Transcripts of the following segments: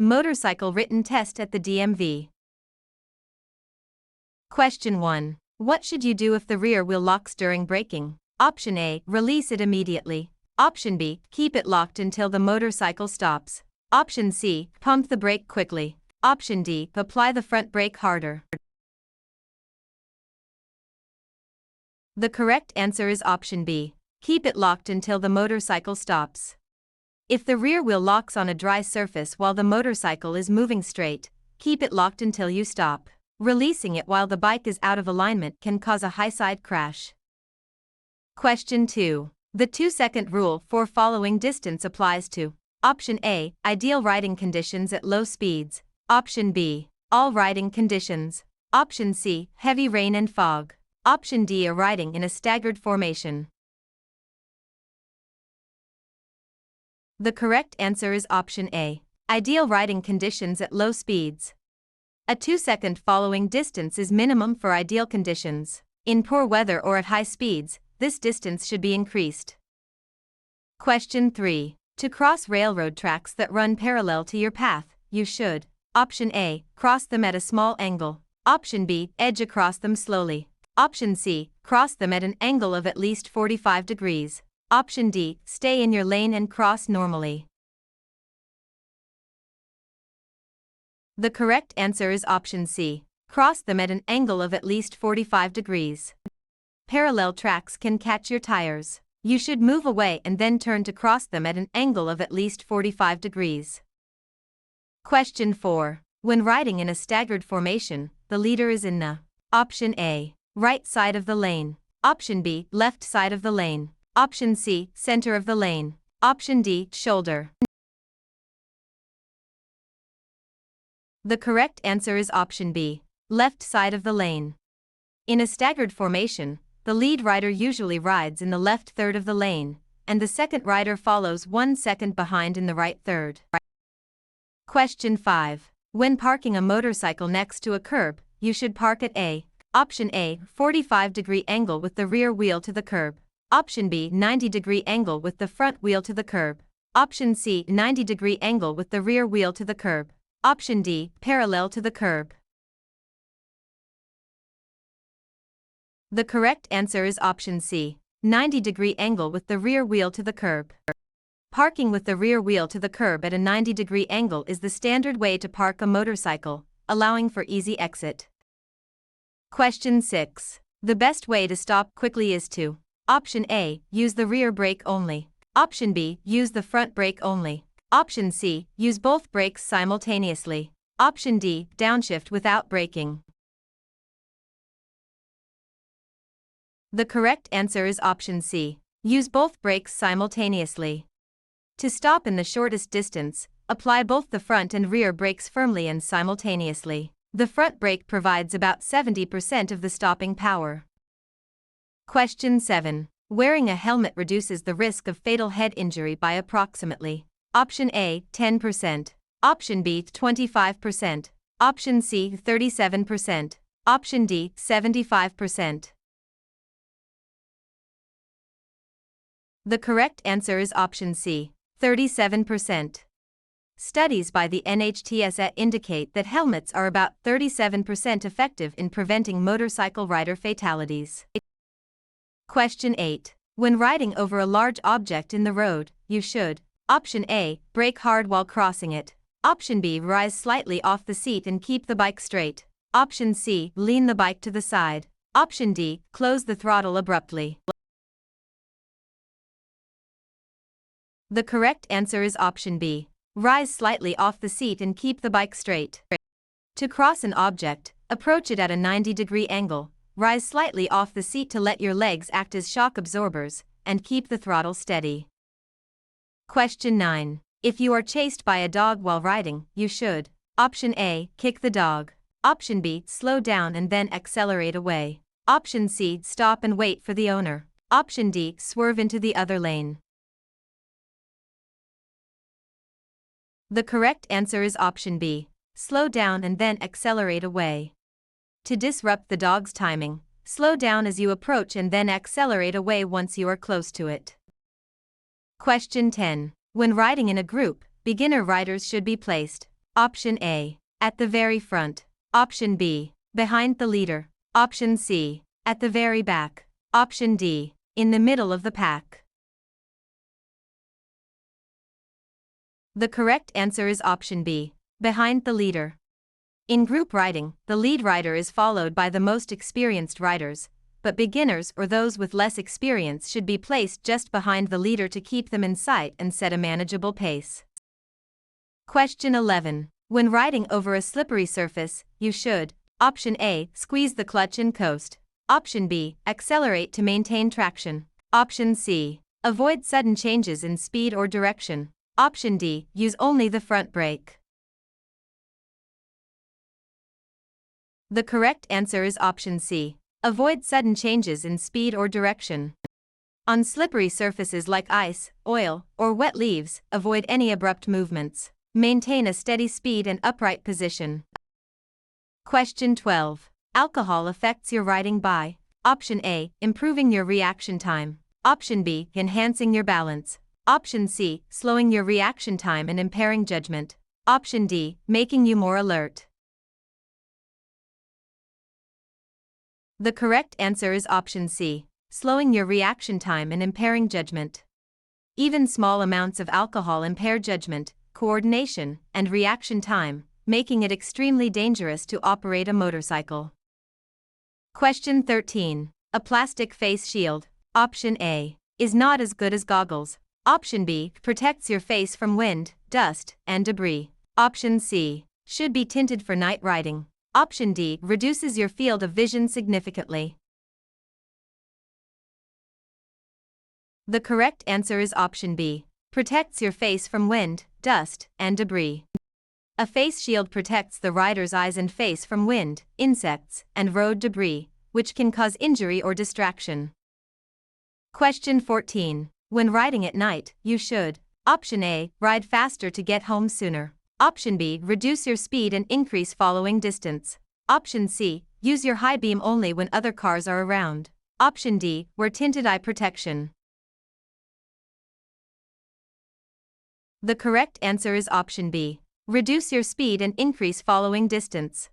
Motorcycle written test at the DMV. Question 1. What should you do if the rear wheel locks during braking? Option A. Release it immediately. Option B. Keep it locked until the motorcycle stops. Option C. Pump the brake quickly. Option D. Apply the front brake harder. The correct answer is option B. Keep it locked until the motorcycle stops. If the rear wheel locks on a dry surface while the motorcycle is moving straight, keep it locked until you stop. Releasing it while the bike is out of alignment can cause a high-side crash. Question 2. The 2-second rule for following distance applies to Option A. Ideal riding conditions at low speeds. Option B. All riding conditions. Option C. Heavy rain and fog. Option D. A riding in a staggered formation. The correct answer is option A. Ideal riding conditions at low speeds. A 2-second following distance is minimum for ideal conditions. In poor weather or at high speeds, this distance should be increased. Question 3. To cross railroad tracks that run parallel to your path, you should Option A. Cross them at a small angle. Option B. Edge across them slowly. Option C. Cross them at an angle of at least 45 degrees. Option D. Stay in your lane and cross normally. The correct answer is option C. Cross them at an angle of at least 45 degrees. Parallel tracks can catch your tires. You should move away and then turn to cross them at an angle of at least 45 degrees. Question 4. When riding in a staggered formation, the leader is in the Option A. Right side of the lane. Option B. Left side of the lane. Option C. Center of the lane. Option D. Shoulder. The correct answer is option B. Left side of the lane. In a staggered formation, the lead rider usually rides in the left third of the lane, and the second rider follows 1 second behind in the right third. Question 5. When parking a motorcycle next to a curb, you should park at A. Option A. 45-degree angle with the rear wheel to the curb. Option B. 90-degree angle with the front wheel to the curb. Option C. 90-degree angle with the rear wheel to the curb. Option D. Parallel to the curb. The correct answer is option C. 90-degree angle with the rear wheel to the curb. Parking with the rear wheel to the curb at a 90-degree angle is the standard way to park a motorcycle, allowing for easy exit. Question 6. The best way to stop quickly is to Option A. Use the rear brake only. Option B. Use the front brake only. Option C. Use both brakes simultaneously. Option D. Downshift without braking. The correct answer is option C. Use both brakes simultaneously. To stop in the shortest distance, apply both the front and rear brakes firmly and simultaneously. The front brake provides about 70% of the stopping power. Question 7. Wearing a helmet reduces the risk of fatal head injury by approximately Option A. 10%. Option B. 25%. Option C. 37%. Option D. 75%. The correct answer is option C. 37%. Studies by the NHTSA indicate that helmets are about 37% effective in preventing motorcycle rider fatalities. Question 8. When riding over a large object in the road, you should Option A. Brake hard while crossing it. Option B. Rise slightly off the seat and keep the bike straight. Option C. Lean the bike to the side. Option D. Close the throttle abruptly. The correct answer is option B. Rise slightly off the seat and keep the bike straight. To cross an object, approach it at a 90-degree angle, rise slightly off the seat to let your legs act as shock absorbers, and keep the throttle steady. Question 9. If you are chased by a dog while riding, you should Option A. Kick the dog. Option B. Slow down and then accelerate away. Option C. Stop and wait for the owner. Option D. Swerve into the other lane. The correct answer is option B. Slow down and then accelerate away. To disrupt the dog's timing, slow down as you approach and then accelerate away once you are close to it. Question 10. When riding in a group, beginner riders should be placed Option A. At the very front. Option B. Behind the leader. Option C. At the very back. Option D. In the middle of the pack. The correct answer is option B. Behind the leader. In group riding, the lead rider is followed by the most experienced riders, but beginners or those with less experience should be placed just behind the leader to keep them in sight and set a manageable pace. Question 11. When riding over a slippery surface, you should: Option A. Squeeze the clutch and coast. Option B. Accelerate to maintain traction. Option C. Avoid sudden changes in speed or direction. Option D. Use only the front brake. The correct answer is option C. Avoid sudden changes in speed or direction. On slippery surfaces like ice, oil, or wet leaves, avoid any abrupt movements. Maintain a steady speed and upright position. Question 12. Alcohol affects your riding by: Option A. Improving your reaction time. Option B. Enhancing your balance. Option C. Slowing your reaction time and impairing judgment. Option D. Making you more alert. The correct answer is option C. Slowing your reaction time and impairing judgment. Even small amounts of alcohol impair judgment, coordination, and reaction time, making it extremely dangerous to operate a motorcycle. Question 13. A plastic face shield. Option A. Is not as good as goggles. Option B. Protects your face from wind, dust, and debris. Option C. Should be tinted for night riding. Option D. Reduces your field of vision significantly. The correct answer is option B. Protects your face from wind, dust, and debris. A face shield protects the rider's eyes and face from wind, insects, and road debris, which can cause injury or distraction. Question 14. When riding at night, you should: Option A. Ride faster to get home sooner. Option B. Reduce your speed and increase following distance. Option C. Use your high beam only when other cars are around. Option D. Wear tinted eye protection. The correct answer is option B. Reduce your speed and increase following distance.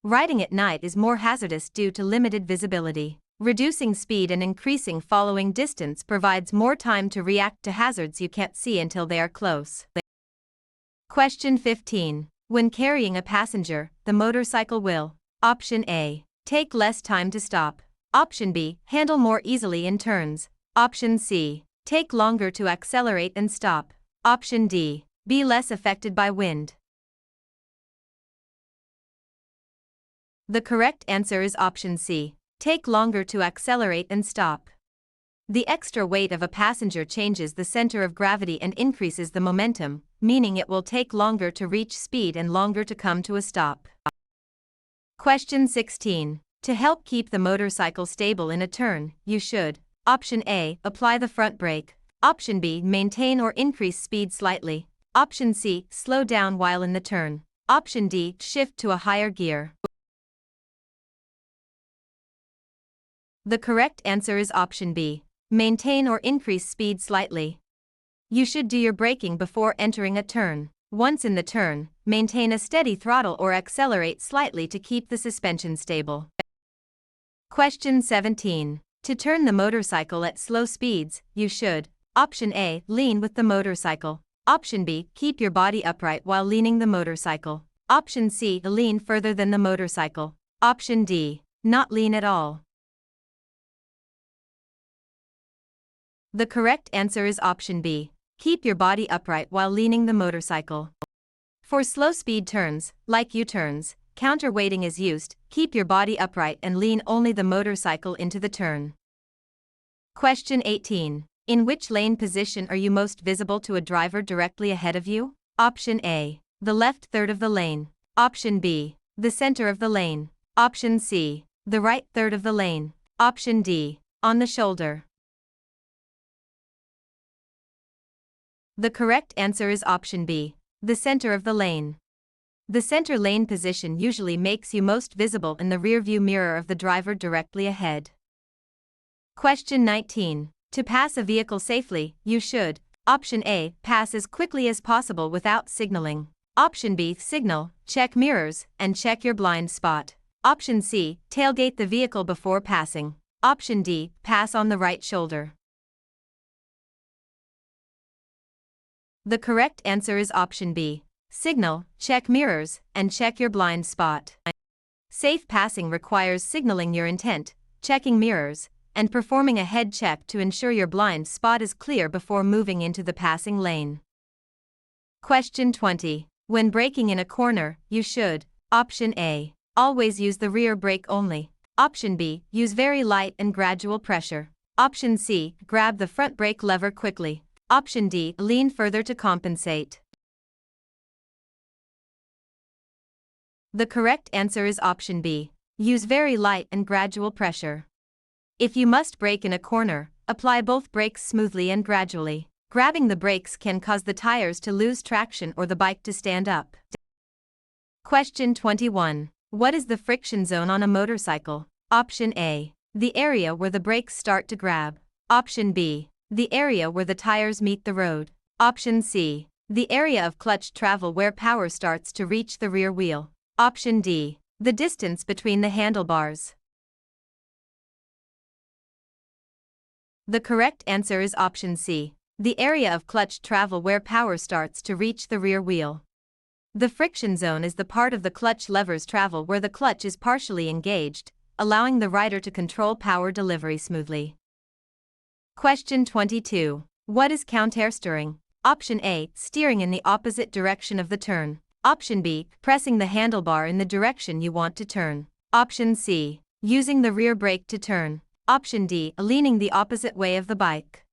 Riding at night is more hazardous due to limited visibility. Reducing speed and increasing following distance provides more time to react to hazards you can't see until they are close. Question 15. When carrying a passenger, the motorcycle will: Option A. Take less time to stop. Option B. Handle more easily in turns. Option C. Take longer to accelerate and stop. Option D. Be less affected by wind. The correct answer is option C. Take longer to accelerate and stop. The extra weight of a passenger changes the center of gravity and increases the momentum, meaning it will take longer to reach speed and longer to come to a stop. Question 16. To help keep the motorcycle stable in a turn, you should: Option A. Apply the front brake. Option B. Maintain or increase speed slightly. Option C. Slow down while in the turn. Option D. Shift to a higher gear. The correct answer is option B. Maintain or increase speed slightly. You should do your braking before entering a turn. Once in the turn, maintain a steady throttle or accelerate slightly to keep the suspension stable. Question 17. To turn the motorcycle at slow speeds, you should: Option A. Lean with the motorcycle. Option B. Keep your body upright while leaning the motorcycle. Option C. Lean further than the motorcycle. Option D. Not lean at all. The correct answer is option B. Keep your body upright while leaning the motorcycle. For slow speed turns, like U-turns, counterweighting is used. Keep your body upright and lean only the motorcycle into the turn. Question 18. In which lane position are you most visible to a driver directly ahead of you? Option A. The left third of the lane. Option B. The center of the lane. Option C. The right third of the lane. Option D. On the shoulder. The correct answer is option B. The center of the lane. The center lane position usually makes you most visible in the rearview mirror of the driver directly ahead. Question 19. To pass a vehicle safely, you should: Option A. Pass as quickly as possible without signaling. Option B, signal, check mirrors, and check your blind spot. Option C, tailgate the vehicle before passing. Option D, pass on the right shoulder. The correct answer is option B, signal, check mirrors, and check your blind spot. Safe passing requires signaling your intent, checking mirrors, and performing a head check to ensure your blind spot is clear before moving into the passing lane. Question 20. When braking in a corner, you should: Option A, always use the rear brake only. Option B, use very light and gradual pressure. Option C, grab the front brake lever quickly. Option D, lean further to compensate. The correct answer is option B, use very light and gradual pressure. If you must brake in a corner, apply both brakes smoothly and gradually. Grabbing the brakes can cause the tires to lose traction or the bike to stand up. Question 21. What is the friction zone on a motorcycle? Option A, the area where the brakes start to grab. Option B, the area where the tires meet the road. Option C, the area of clutch travel where power starts to reach the rear wheel. Option D, the distance between the handlebars. The correct answer is option C, the area of clutch travel where power starts to reach the rear wheel. The friction zone is the part of the clutch lever's travel where the clutch is partially engaged, allowing the rider to control power delivery smoothly. Question 22. What is counter steering? Option A, steering in the opposite direction of the turn. Option B, pressing the handlebar in the direction you want to turn. Option C, using the rear brake to turn. Option D, leaning the opposite way of the bike.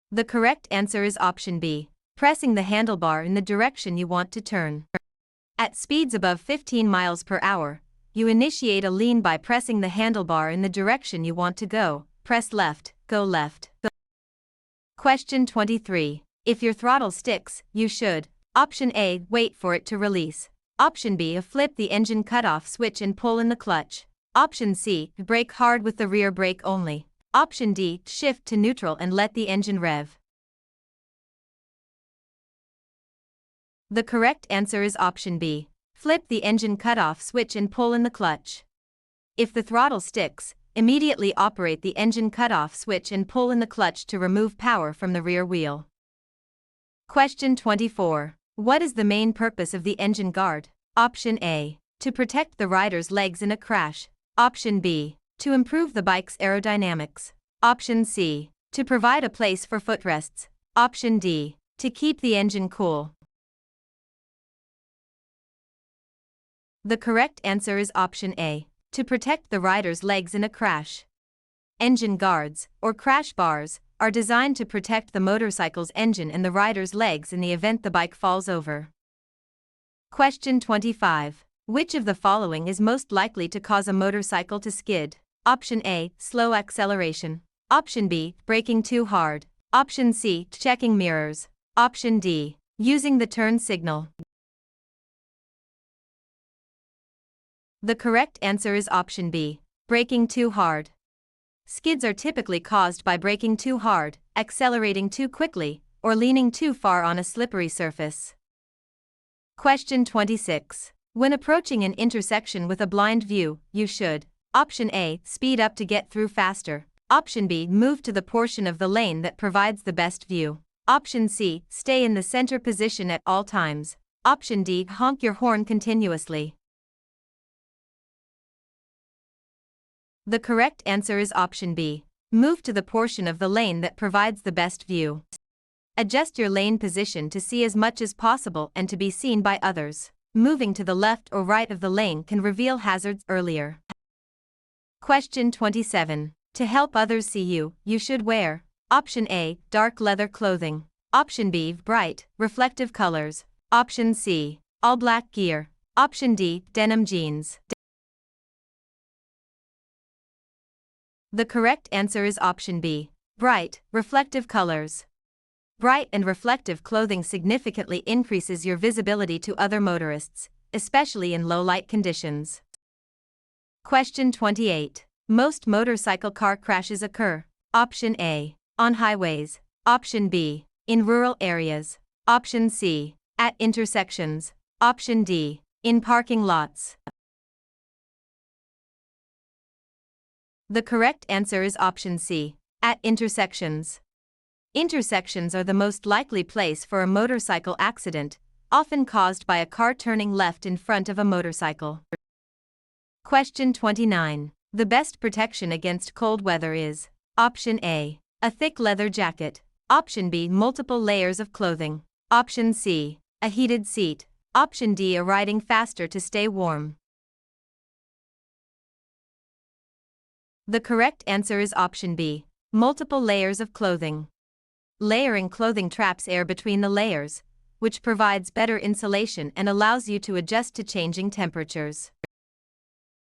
The correct answer is option B, pressing the handlebar in the direction you want to turn. At speeds above 15 miles per hour, you initiate a lean by pressing the handlebar in the direction you want to go. Press left, go left. Question 23. If your throttle sticks, you should: Option A, wait for it to release. Option B, flip the engine cutoff switch and pull in the clutch. Option C, brake hard with the rear brake only. Option D, shift to neutral and let the engine rev. The correct answer is option B, flip the engine cutoff switch and pull in the clutch. If the throttle sticks, immediately operate the engine cutoff switch and pull in the clutch to remove power from the rear wheel. Question 24. What is the main purpose of the engine guard? Option A, to protect the rider's legs in a crash. Option B, to improve the bike's aerodynamics. Option C, to provide a place for footrests. Option D, to keep the engine cool. The correct answer is option A, to protect the rider's legs in a crash. Engine guards, or crash bars, are designed to protect the motorcycle's engine and the rider's legs in the event the bike falls over. Question 25. Which of the following is most likely to cause a motorcycle to skid? Option A, slow acceleration. Option B, braking too hard. Option C, checking mirrors. Option D, using the turn signal. The correct answer is option B, braking too hard. Skids are typically caused by braking too hard, accelerating too quickly, or leaning too far on a slippery surface. Question 26. When approaching an intersection with a blind view, you should: Option A, speed up to get through faster. Option B, move to the portion of the lane that provides the best view. Option C, stay in the center position at all times. Option D, honk your horn continuously. The correct answer is option B, move to the portion of the lane that provides the best view. Adjust your lane position to see as much as possible and to be seen by others. Moving to the left or right of the lane can reveal hazards earlier. Question 27. To help others see you, you should wear: Option A, dark leather clothing. Option B, bright, reflective colors. Option C, all black gear. Option D, denim jeans. The correct answer is option B, bright, reflective colors. Bright and reflective clothing significantly increases your visibility to other motorists, especially in low light conditions. Question 28. Most motorcycle car crashes occur: Option A, on highways. Option B, In rural areas. Option C. At intersections. Option D. In parking lots. The correct answer is option C. At intersections. Intersections are the most likely place for a motorcycle accident, often caused by a car turning left in front of a motorcycle. Question 29. The best protection against cold weather is option A. A thick leather jacket. Option B. Multiple layers of clothing. Option C. A heated seat. Option D. A riding faster to stay warm. The correct answer is option B. Multiple layers of clothing. Layering clothing traps air between the layers, which provides better insulation and allows you to adjust to changing temperatures.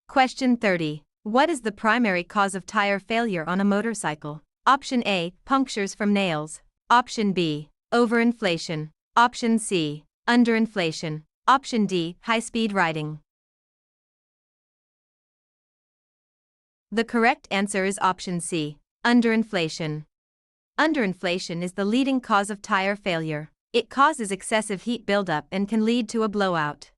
Question 30. What is the primary cause of tire failure on a motorcycle? Option A. Punctures from nails. Option B. Overinflation. Option C. Underinflation. Option D. High-speed riding. The correct answer is option C. Underinflation. Underinflation is the leading cause of tire failure. It causes excessive heat buildup and can lead to a blowout.